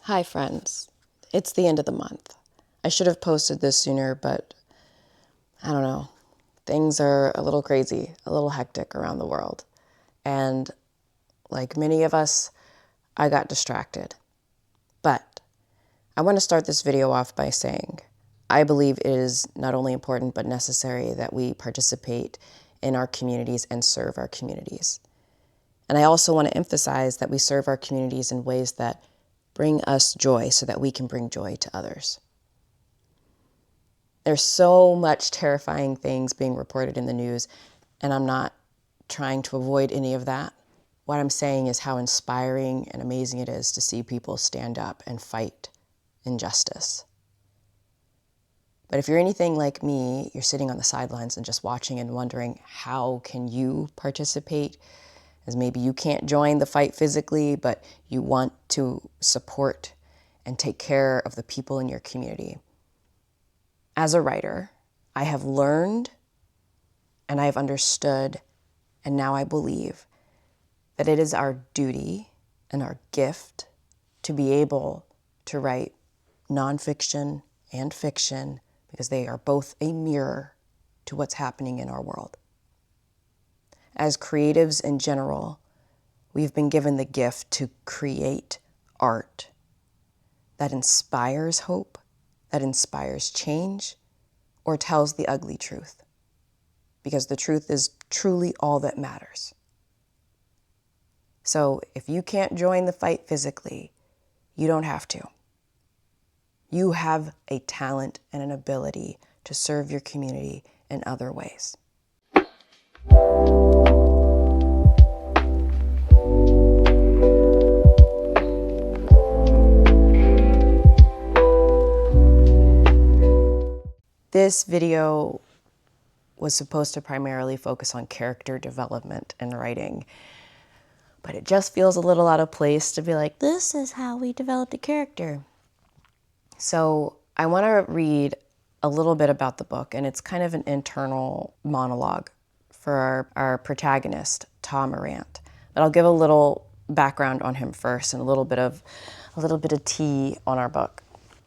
Hi friends, it's the end of the month. I should have posted this sooner, but I don't know. Things are a little crazy, a little hectic around the world. And like many of us, I got distracted. But I want to start this video off by saying, I believe it is not only important but necessary that we participate in our communities and serve our communities. And I also want to emphasize that we serve our communities in ways that bring us joy so that we can bring joy to others. There's so much terrifying things being reported in the news, and I'm not trying to avoid any of that. What I'm saying is how inspiring and amazing it is to see people stand up and fight injustice. But if you're anything like me, you're sitting on the sidelines and just watching and wondering, how can you participate? As maybe you can't join the fight physically, but you want to support and take care of the people in your community. As a writer, I have learned and I have understood, and now I believe that it is our duty and our gift to be able to write nonfiction and fiction, because they are both a mirror to what's happening in our world. As creatives in general, we've been given the gift to create art that inspires hope, that inspires change, or tells the ugly truth. Because the truth is truly all that matters. So if you can't join the fight physically, you don't have to. You have a talent and an ability to serve your community in other ways. This video was supposed to primarily focus on character development and writing, but it just feels a little out of place to be like, this is how we developed a character. So I want to read a little bit about the book, and it's kind of an internal monologue for our protagonist, Tah Morant. But I'll give a little background on him first and a little bit of tea on our book.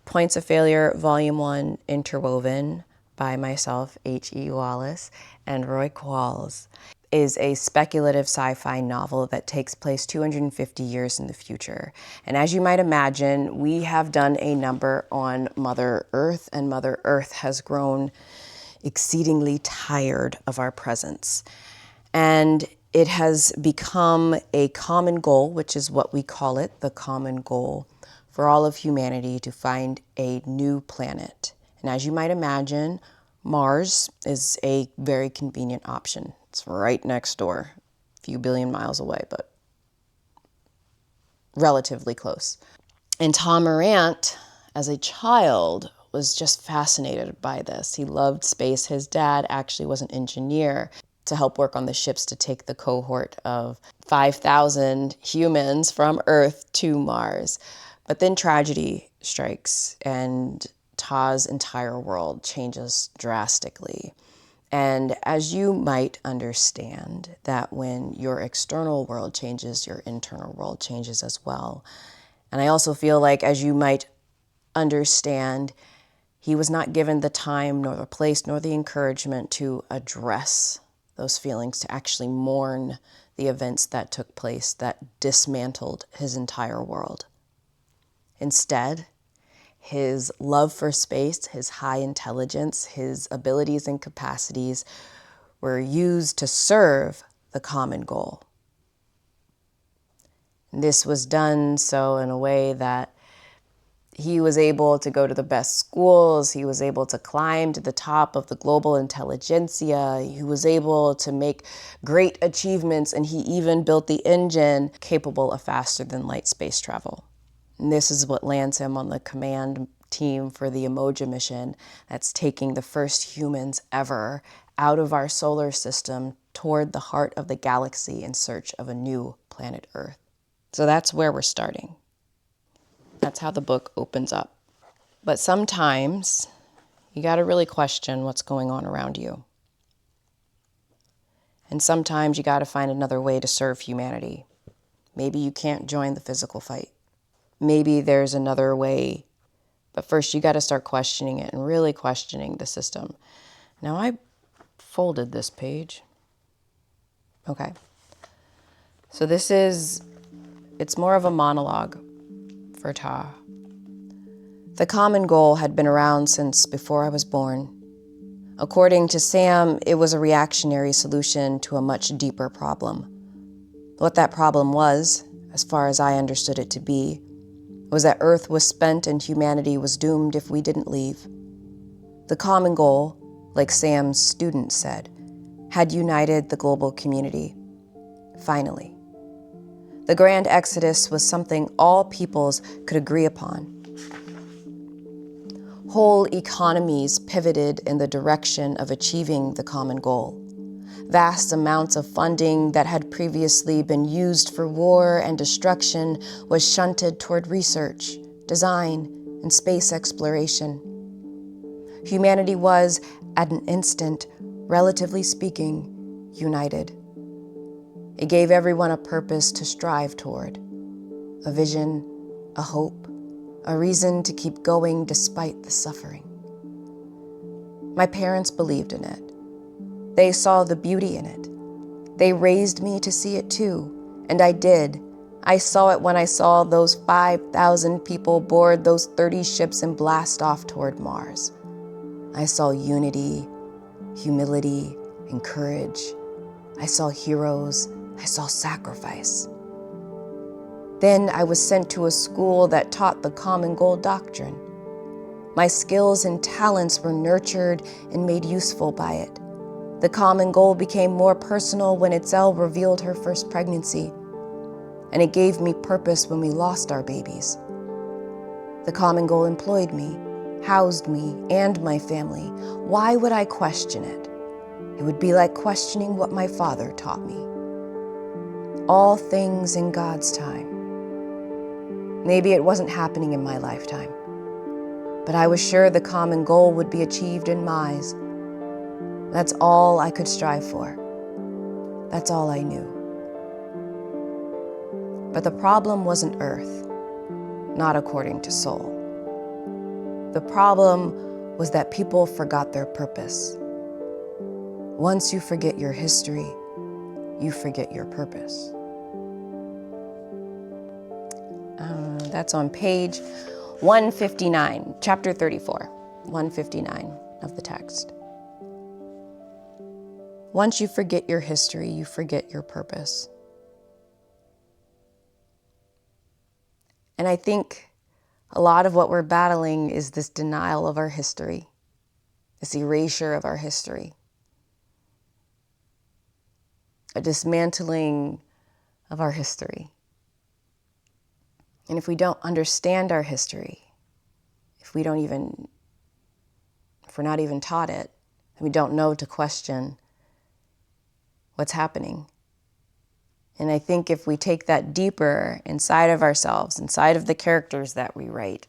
Points of Failure, Volume 1, Interwoven, by myself, H.E. Wallace, and Roi Qualls, is a speculative sci-fi novel that takes place 250 years in the future. And as you might imagine, we have done a number on Mother Earth, and Mother Earth has grown exceedingly tired of our presence. And it has become a common goal, which is what we call it, the common goal, for all of humanity to find a new planet. And as you might imagine, Mars is a very convenient option. It's right next door, a few billion miles away, but relatively close. And Tah Morant, as a child, was just fascinated by this. He loved space. His dad actually was an engineer to help work on the ships to take the cohort of 5,000 humans from Earth to Mars. But then tragedy strikes, and Tah's entire world changes drastically. And as you might understand, that when your external world changes, your internal world changes as well. And I also feel like, as you might understand, he was not given the time, nor the place, nor the encouragement to address those feelings, to actually mourn the events that took place that dismantled his entire world. Instead, his love for space, his high intelligence, his abilities and capacities were used to serve the common goal. And this was done so in a way that he was able to go to the best schools, he was able to climb to the top of the global intelligentsia, he was able to make great achievements, and he even built the engine capable of faster than light space travel. And this is what lands him on the command team for the Emoja mission that's taking the first humans ever out of our solar system toward the heart of the galaxy in search of a new planet Earth. So that's where we're starting. That's how the book opens up. But sometimes you got to really question what's going on around you. And sometimes you got to find another way to serve humanity. Maybe you can't join the physical fight. maybe there's another way. But first, you got to start questioning it and really questioning the system. Now, I folded this page. Okay. So it's more of a monologue for Tah. The common goal had been around since before I was born. According to Sam, it was a reactionary solution to a much deeper problem. What that problem was, as far as I understood it to be, was that Earth was spent and humanity was doomed if we didn't leave. The common goal, like Sam's student said, had united the global community. Finally. The grand exodus was something all peoples could agree upon. Whole economies pivoted in the direction of achieving the common goal. Vast amounts of funding that had previously been used for war and destruction was shunted toward research, design, and space exploration. Humanity was, at an instant, relatively speaking, united. It gave everyone a purpose to strive toward, a vision, a hope, a reason to keep going despite the suffering. My parents believed in it. They saw the beauty in it. They raised me to see it too, and I did. I saw it when I saw those 5,000 people board those 30 ships and blast off toward Mars. I saw unity, humility, and courage. I saw heroes. I saw sacrifice. Then I was sent to a school that taught the common goal doctrine. My skills and talents were nurtured and made useful by it. The common goal became more personal when Itzel revealed her first pregnancy, and it gave me purpose when we lost our babies. The common goal employed me, housed me, and my family. Why would I question it? It would be like questioning what my father taught me. All things in God's time. Maybe it wasn't happening in my lifetime, but I was sure the common goal would be achieved in Mai's. That's all I could strive for. That's all I knew. But the problem wasn't Earth, not according to Soul. The problem was that people forgot their purpose. Once you forget your history, you forget your purpose. That's on page 159, chapter 34, 159 of the text. Once you forget your history, you forget your purpose. And I think a lot of what we're battling is this denial of our history, this erasure of our history, a dismantling of our history. And if we don't understand our history, if we're not even taught it, and we don't know to question what's happening. And I think if we take that deeper inside of ourselves, inside of the characters that we write,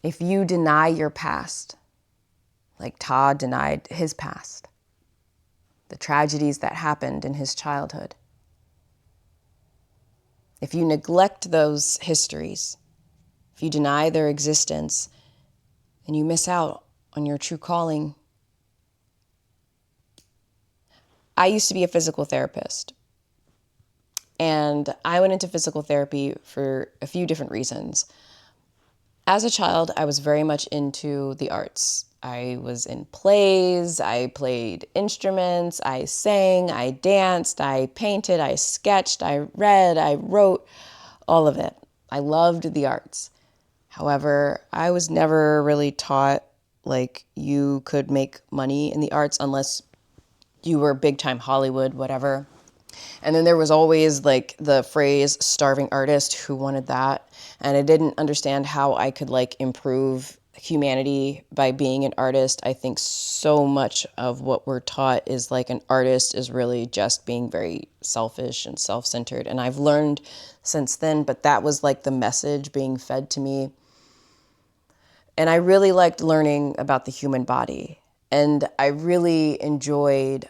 if you deny your past, like Tah denied his past, the tragedies that happened in his childhood, if you neglect those histories, if you deny their existence, then you miss out on your true calling. I used to be a physical therapist, and I went into physical therapy for a few different reasons. As a child, I was very much into the arts. I was in plays, I played instruments, I sang, I danced, I painted, I sketched, I read, I wrote, all of it. I loved the arts. However, I was never really taught like you could make money in the arts unless you were big time Hollywood, whatever. And then there was always like the phrase starving artist, who wanted that. And I didn't understand how I could like improve humanity by being an artist. I think so much of what we're taught is like an artist is really just being very selfish and self-centered. And I've learned since then, but that was like the message being fed to me. And I really liked learning about the human body. And I really enjoyed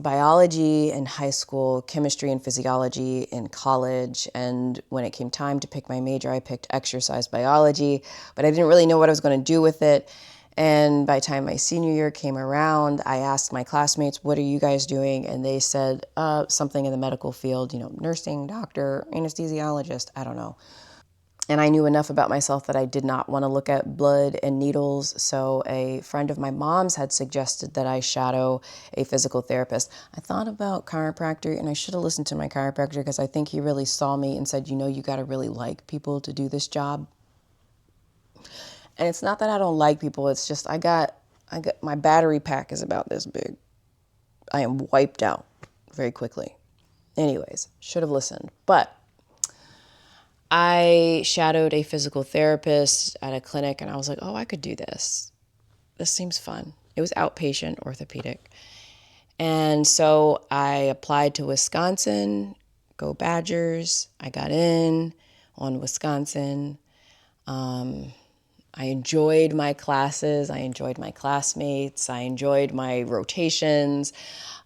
biology in high school, chemistry and physiology in college, and when it came time to pick my major, I picked exercise biology, but I didn't really know what I was going to do with it. And by the time my senior year came around, I asked my classmates, what are you guys doing? And they said something in the medical field, nursing, doctor, anesthesiologist, I don't know. And I knew enough about myself that I did not want to look at blood and needles. So a friend of my mom's had suggested that I shadow a physical therapist. I thought about chiropractor, and I should have listened to my chiropractor because I think he really saw me and said, you got to really like people to do this job. And it's not that I don't like people. It's just I got my battery pack is about this big. I am wiped out very quickly. Anyways, should have listened. But I shadowed a physical therapist at a clinic, and I was like, oh, I could do this. This seems fun. It was outpatient orthopedic. And so I applied to Wisconsin, go Badgers. I got in on Wisconsin. I enjoyed my classes. I enjoyed my classmates. I enjoyed my rotations.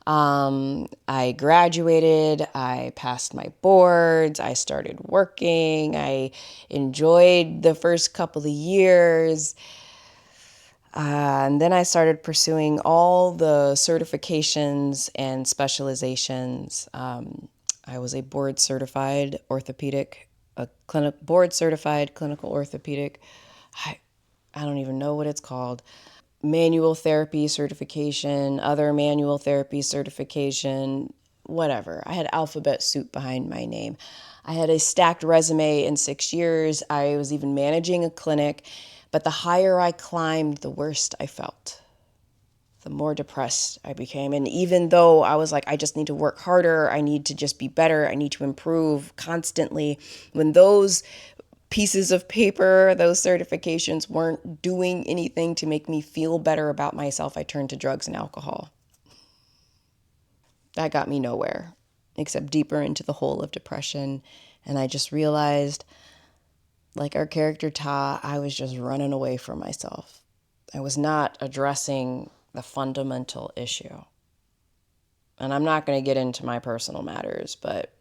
I graduated. I passed my boards. I started working. I enjoyed the first couple of years. And then I started pursuing all the certifications and specializations. I was a board certified clinical orthopedic. I don't even know what it's called. Manual therapy certification, other manual therapy certification, whatever. I had alphabet soup behind my name. I had a stacked resume in 6 years. I was even managing a clinic, but the higher I climbed, the worse I felt. The more depressed I became. And even though I was like, I just need to work harder, I need to just be better, I need to improve constantly, when those pieces of paper, those certifications weren't doing anything to make me feel better about myself, I turned to drugs and alcohol. That got me nowhere, except deeper into the hole of depression. And I just realized, like our character Tah, I was just running away from myself. I was not addressing the fundamental issue. And I'm not going to get into my personal matters, but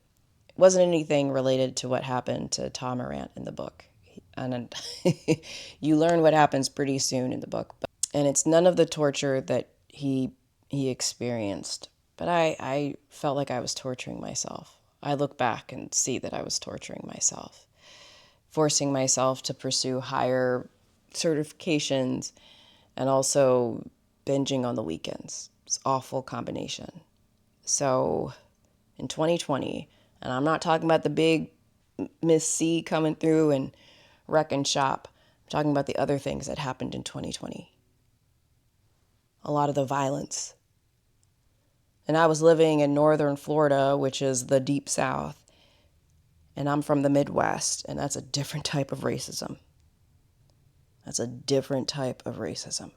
it wasn't anything related to what happened to Tah Morant in the book. And you learn what happens pretty soon in the book. And it's none of the torture that he experienced. But I felt like I was torturing myself. I look back and see that I was torturing myself, forcing myself to pursue higher certifications and also binging on the weekends. It's an awful combination. So in 2020, and I'm not talking about the big Miss C coming through and wrecking shop. I'm talking about the other things that happened in 2020. A lot of the violence. And I was living in northern Florida, which is the deep south. And I'm from the Midwest, and that's a different type of racism. That's a different type of racism.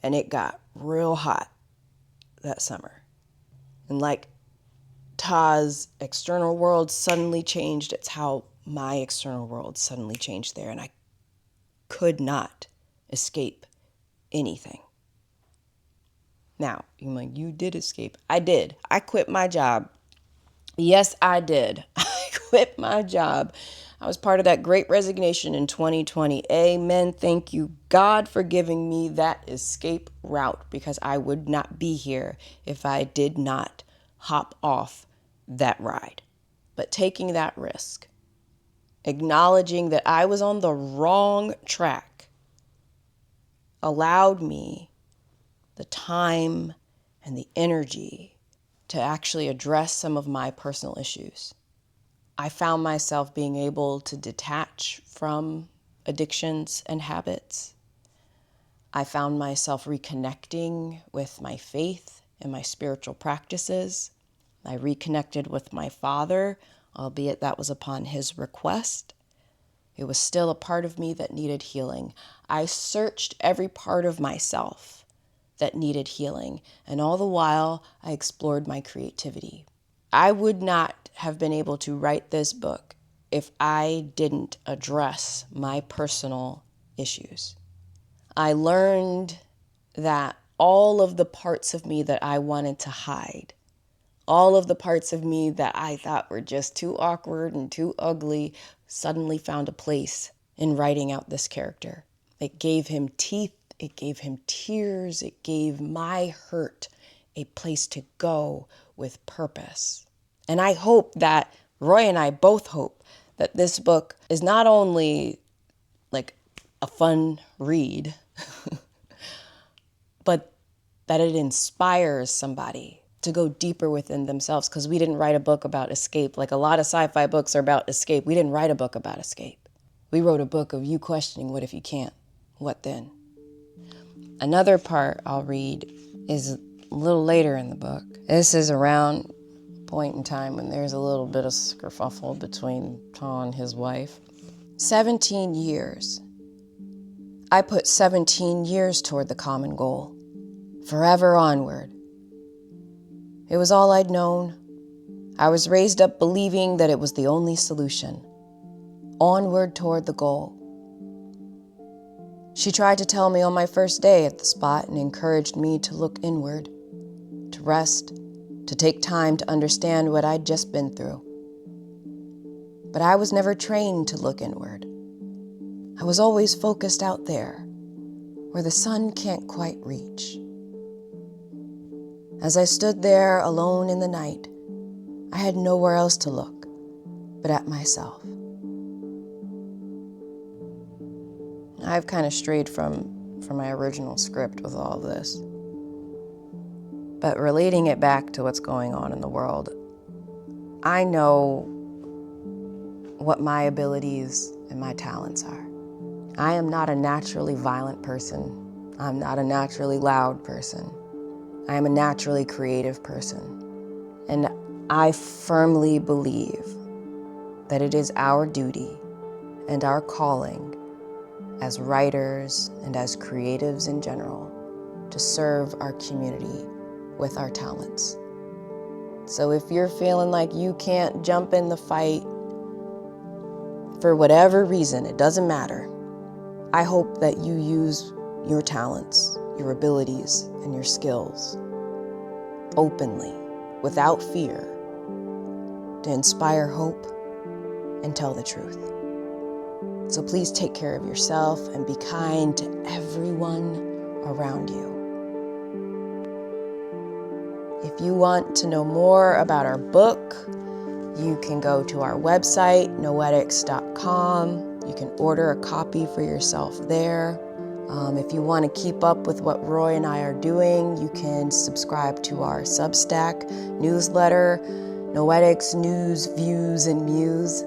And it got real hot that summer. And like Tah's external world suddenly changed, it's how my external world suddenly changed there. And I could not escape anything. Now, you're like, you did escape. I did. I quit my job. Yes, I did. I quit my job. I was part of that great resignation in 2020. Amen. Thank you, God, for giving me that escape route, because I would not be here if I did not hop off that ride. But taking that risk, acknowledging that I was on the wrong track, allowed me the time and the energy to actually address some of my personal issues. I found myself being able to detach from addictions and habits. I found myself reconnecting with my faith and my spiritual practices. I reconnected with my father, albeit that was upon his request. It was still a part of me that needed healing. I searched every part of myself that needed healing, and all the while I explored my creativity. I would not have been able to write this book if I didn't address my personal issues. I learned that all of the parts of me that I wanted to hide, all of the parts of me that I thought were just too awkward and too ugly, suddenly found a place in writing out this character. It gave him teeth, it gave him tears, it gave my hurt a place to go with purpose. And I hope that, Roy and I both hope, that this book is not only like a fun read, but that it inspires somebody to go deeper within themselves, because we didn't write a book about escape. Like a lot of sci-fi books are about escape. We didn't write a book about escape. We wrote a book of you questioning, what if you can't? What then? Another part I'll read is a little later in the book. This is around a point in time when there's a little bit of skerfuffle between Tah and his wife. 17 years. I put 17 years toward the common goal. Forever onward. It was all I'd known. I was raised up believing that it was the only solution. Onward toward the goal. She tried to tell me on my first day at the spot and encouraged me to look inward, to rest, to take time to understand what I'd just been through. But I was never trained to look inward. I was always focused out there, where the sun can't quite reach. As I stood there alone in the night, I had nowhere else to look but at myself. I've kind of strayed from my original script with all of this. But relating it back to what's going on in the world, I know what my abilities and my talents are. I am not a naturally violent person. I'm not a naturally loud person. I am a naturally creative person. And I firmly believe that it is our duty and our calling as writers and as creatives in general to serve our community with our talents. So if you're feeling like you can't jump in the fight for whatever reason, it doesn't matter. I hope that you use your talents, your abilities, and your skills openly, without fear, to inspire hope and tell the truth. So please take care of yourself and be kind to everyone around you. If you want to know more about our book, you can go to our website, noetics.com. You can order a copy for yourself there. If you want to keep up with what Roy and I are doing, you can subscribe to our Substack newsletter, Noetics News, Views, and Muse.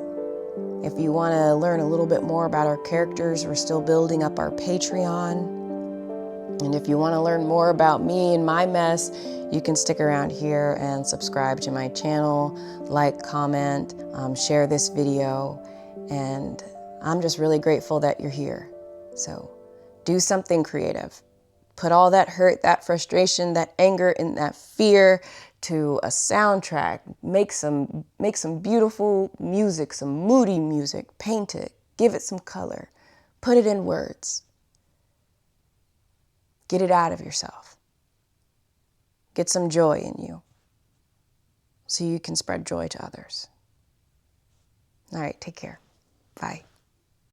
If you want to learn a little bit more about our characters, we're still building up our Patreon. And if you want to learn more about me and my mess, you can stick around here and subscribe to my channel, like, comment, share this video. And I'm just really grateful that you're here. So do something creative. Put all that hurt, that frustration, that anger, and that fear to a soundtrack. Make some beautiful music, some moody music. Paint it. Give it some color. Put it in words. Get it out of yourself. Get some joy in you so you can spread joy to others. All right, take care. Bye.